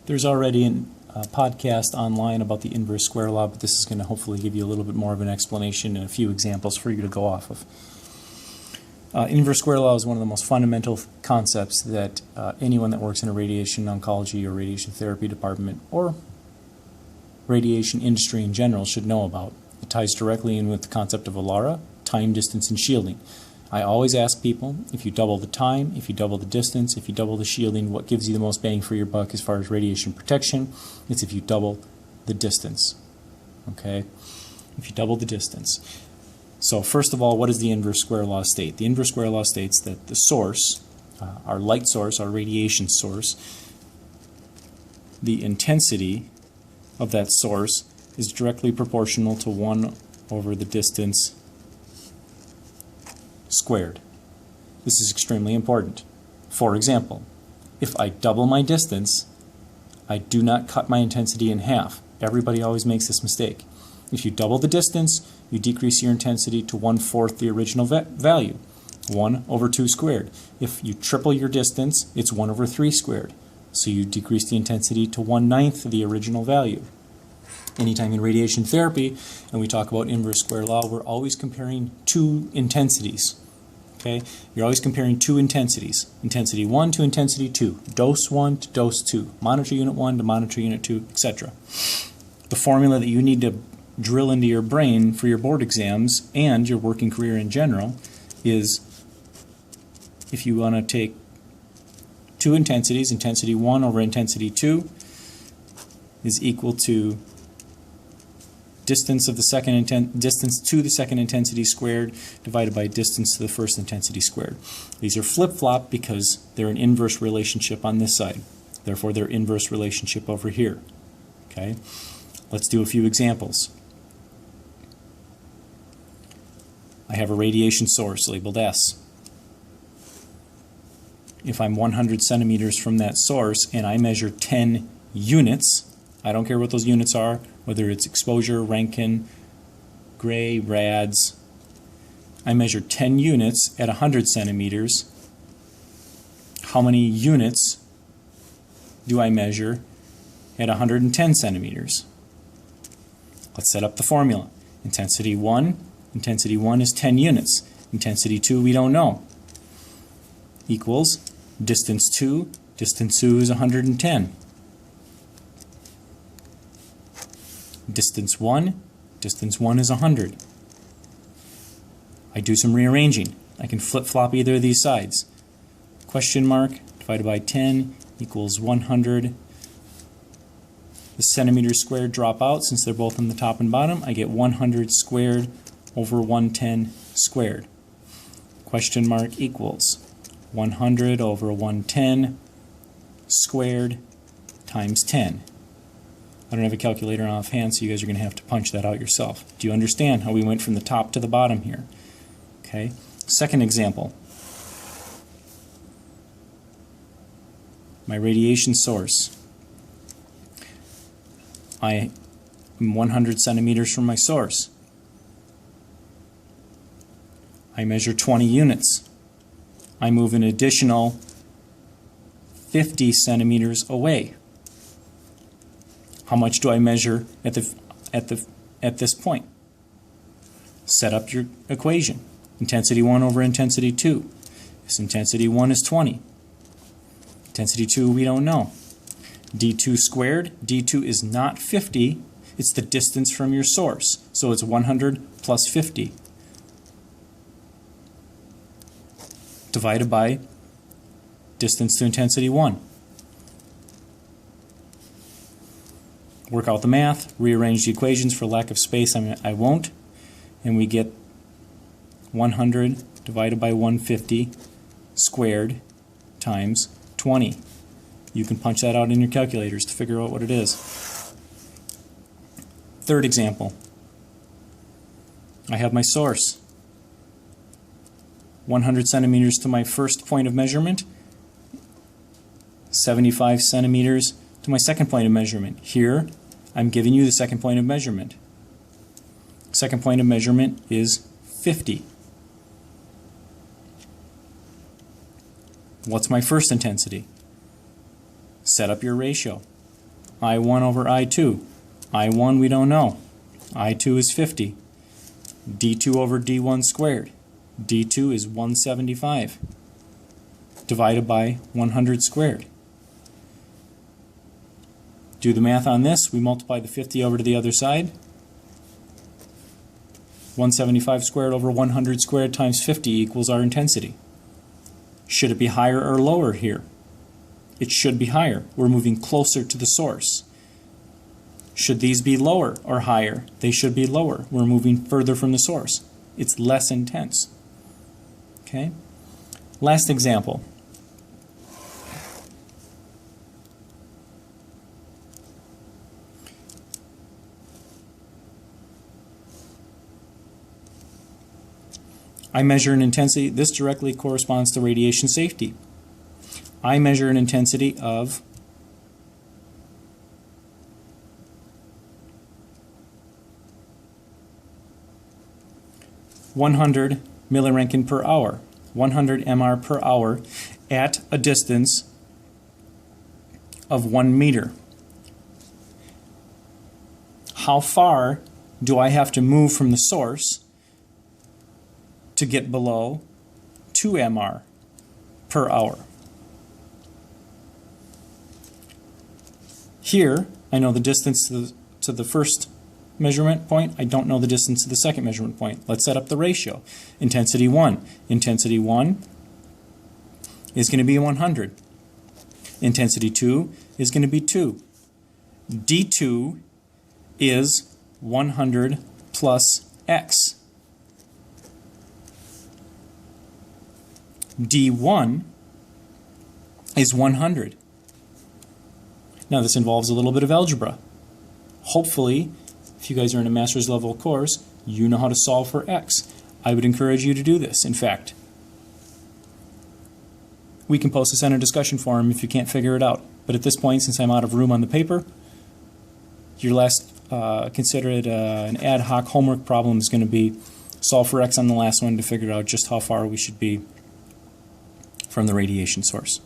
There's already a podcast online about the inverse square law, but this is going to hopefully give you a little bit more of an explanation and a few examples for you to go off of. Inverse square law is one of the most fundamental concepts that anyone that works in a radiation oncology or radiation therapy department or radiation industry in general should know about. It ties directly in with the concept of ALARA, time, distance, and shielding. I always ask people, if you double the time, if you double the distance, if you double the shielding, what gives you the most bang for your buck as far as radiation protection? It's if you double the distance. Okay? If you double the distance. So first of all, what does the inverse square law state? The inverse square law states that the source, our light source, our radiation source, the intensity of that source is directly proportional to 1 over the distance squared. This is extremely important. For example, if I double my distance, I do not cut my intensity in half. Everybody always makes this mistake. If you double the distance, you decrease your intensity to 1/4 the original value, 1 over 2 squared. If you triple your distance, it's 1 over 3 squared. So you decrease the intensity to 1/9 the original value. Anytime in radiation therapy, and we talk about inverse square law, we're always comparing two intensities. Okay? You're always comparing two intensities. Intensity 1 to intensity 2. Dose 1 to dose 2. Monitor unit 1 to monitor unit 2, etc. The formula that you need to drill into your brain for your board exams and your working career in general is, if you want to take two intensities, intensity 1 over intensity 2 is equal to distance to the second intensity squared divided by distance to the first intensity squared. These are flip-flop because they're an inverse relationship on this side. Therefore, they're inverse relationship over here. Okay? Let's do a few examples. I have a radiation source labeled S. If I'm 100 centimeters from that source and I measure 10 units, I don't care what those units are, whether it's exposure, Rankine, Gray, rads. I measure 10 units at 100 centimeters. How many units do I measure at 110 centimeters? Let's set up the formula. Intensity 1 is 10 units. Intensity 2 we don't know. Equals distance 2 is 110. Distance 1 is 100. I do some rearranging. I can flip-flop either of these sides. Question mark divided by 10 equals 100. The centimeters squared drop out since they're both on the top and bottom. I get 100 squared over 110 squared. Question mark equals 100 over 110 squared times 10. I don't have a calculator offhand, so you guys are going to have to punch that out yourself. Do you understand how we went from the top to the bottom here? Okay. Second example. My radiation source. I am 100 centimeters from my source. I measure 20 units. I move an additional 50 centimeters away. How much do I measure at this point? Set up your equation. Intensity 1 over intensity 2. This intensity 1 is 20. Intensity 2 we don't know. D2 squared. D2 is not 50. It's the distance from your source. So it's 100 plus 50. Divided by distance to intensity 1. Work out the math, rearrange the equations. For lack of space, I won't. And we get 100 divided by 150 squared times 20. You can punch that out in your calculators to figure out what it is. Third example. I have my source. 100 centimeters to my first point of measurement. 75 centimeters to my second point of measurement. Here, I'm giving you the second point of measurement. Second point of measurement is 50. What's my first intensity? Set up your ratio. I1 over I2. I1 we don't know. I2 is 50. D2 over D1 squared. D2 is 175 divided by 100 squared. Do the math on this. We multiply the 50 over to the other side. 175 squared over 100 squared times 50 equals our intensity. Should it be higher or lower here? It should be higher. We're moving closer to the source. Should these be lower or higher? They should be lower. We're moving further from the source. It's less intense. Okay? Last example. I measure an intensity. This directly corresponds to radiation safety. I measure an intensity of 100 milliroentgen per hour, 100 MR per hour at a distance of 1 meter. How far do I have to move from the source to get below 2 MR per hour? Here, I know the distance to the first measurement point. I don't know the distance to the second measurement point. Let's set up the ratio. Intensity 1. Intensity 1 is going to be 100. Intensity 2 is going to be 2. D2 is 100 plus X. D1 is 100. Now this involves a little bit of algebra. Hopefully, if you guys are in a master's level course, you know how to solve for X. I would encourage you to do this. In fact, we can post this on a discussion forum if you can't figure it out. But at this point, since I'm out of room on the paper, your last, consider it an ad hoc homework problem is going to be solve for X on the last one to figure out just how far we should be from the radiation source.